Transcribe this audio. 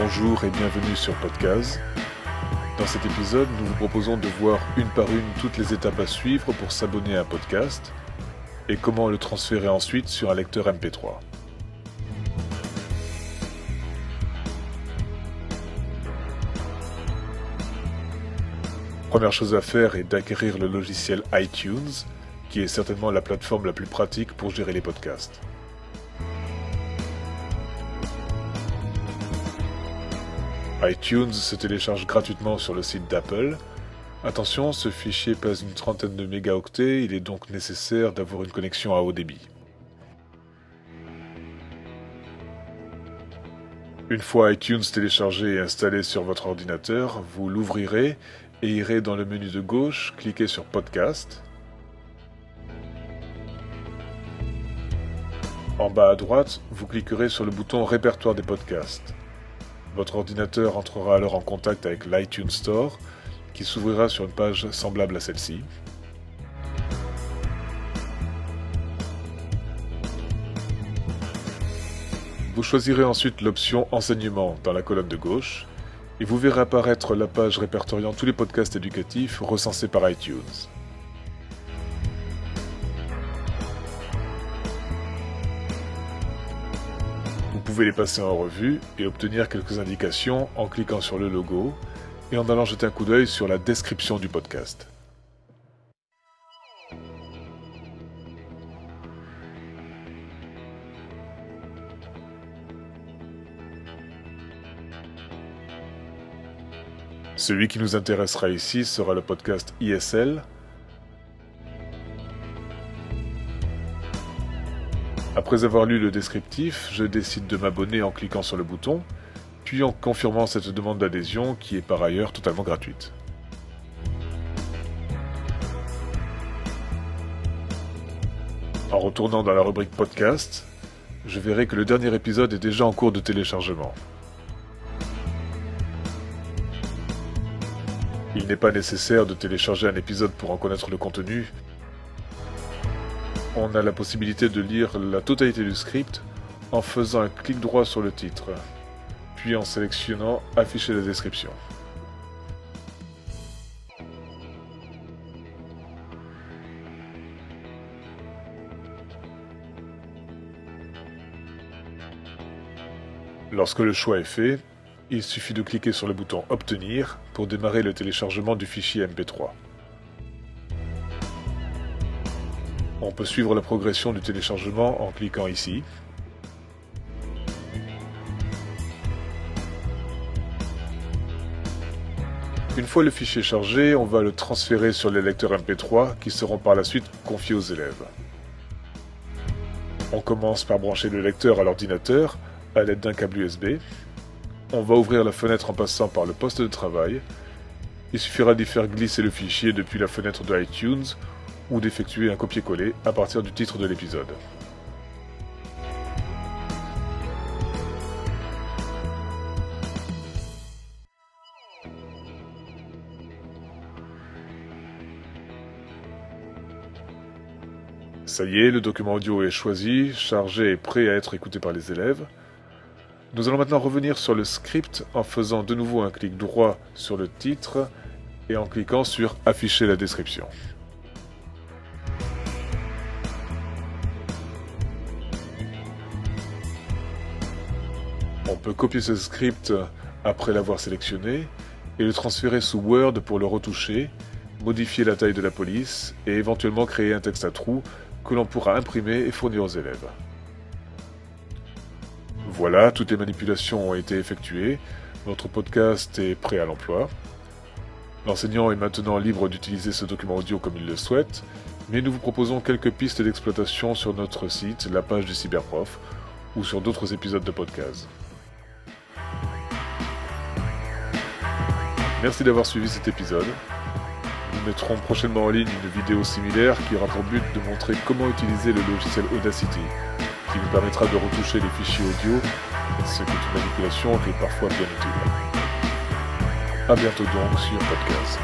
Bonjour et bienvenue sur Podcast. Dans cet épisode, nous vous proposons de voir une par une toutes les étapes à suivre pour s'abonner à un podcast et comment le transférer ensuite sur un lecteur MP3. Première chose à faire est d'acquérir le logiciel iTunes, qui est certainement la plateforme la plus pratique pour gérer les podcasts. iTunes se télécharge gratuitement sur le site d'Apple. Attention, ce fichier pèse une trentaine de mégaoctets, il est donc nécessaire d'avoir une connexion à haut débit. Une fois iTunes téléchargé et installé sur votre ordinateur, vous l'ouvrirez et irez dans le menu de gauche, cliquez sur Podcast. En bas à droite, vous cliquerez sur le bouton Répertoire des podcasts. Votre ordinateur entrera alors en contact avec l'iTunes Store, qui s'ouvrira sur une page semblable à celle-ci. Vous choisirez ensuite l'option Enseignement dans la colonne de gauche, et vous verrez apparaître la page répertoriant tous les podcasts éducatifs recensés par iTunes. Vous pouvez les passer en revue et obtenir quelques indications en cliquant sur le logo et en allant jeter un coup d'œil sur la description du podcast. Celui qui nous intéressera ici sera le podcast ISL. Après avoir lu le descriptif, je décide de m'abonner en cliquant sur le bouton, puis en confirmant cette demande d'adhésion qui est par ailleurs totalement gratuite. En retournant dans la rubrique podcast, je verrai que le dernier épisode est déjà en cours de téléchargement. Il n'est pas nécessaire de télécharger un épisode pour en connaître le contenu. On a la possibilité de lire la totalité du script en faisant un clic droit sur le titre, puis en sélectionnant « Afficher la description ». Lorsque le choix est fait, il suffit de cliquer sur le bouton « Obtenir » pour démarrer le téléchargement du fichier MP3. On peut suivre la progression du téléchargement en cliquant ici. Une fois le fichier chargé, on va le transférer sur les lecteurs MP3 qui seront par la suite confiés aux élèves. On commence par brancher le lecteur à l'ordinateur à l'aide d'un câble USB. On va ouvrir la fenêtre en passant par le poste de travail. Il suffira d'y faire glisser le fichier depuis la fenêtre de iTunes ou d'effectuer un copier-coller à partir du titre de l'épisode. Ça y est, le document audio est choisi, chargé et prêt à être écouté par les élèves. Nous allons maintenant revenir sur le script en faisant de nouveau un clic droit sur le titre et en cliquant sur « Afficher la description ». On peut copier ce script après l'avoir sélectionné et le transférer sous Word pour le retoucher, modifier la taille de la police et éventuellement créer un texte à trous que l'on pourra imprimer et fournir aux élèves. Voilà, toutes les manipulations ont été effectuées, notre podcast est prêt à l'emploi. L'enseignant est maintenant libre d'utiliser ce document audio comme il le souhaite, mais nous vous proposons quelques pistes d'exploitation sur notre site, la page du Cyberprof, ou sur d'autres épisodes de podcast. Merci d'avoir suivi cet épisode. Nous mettrons prochainement en ligne une vidéo similaire qui aura pour but de montrer comment utiliser le logiciel Audacity, qui nous permettra de retoucher les fichiers audio, ce qui est une manipulation qui est parfois bien utile. A bientôt donc sur Podcast.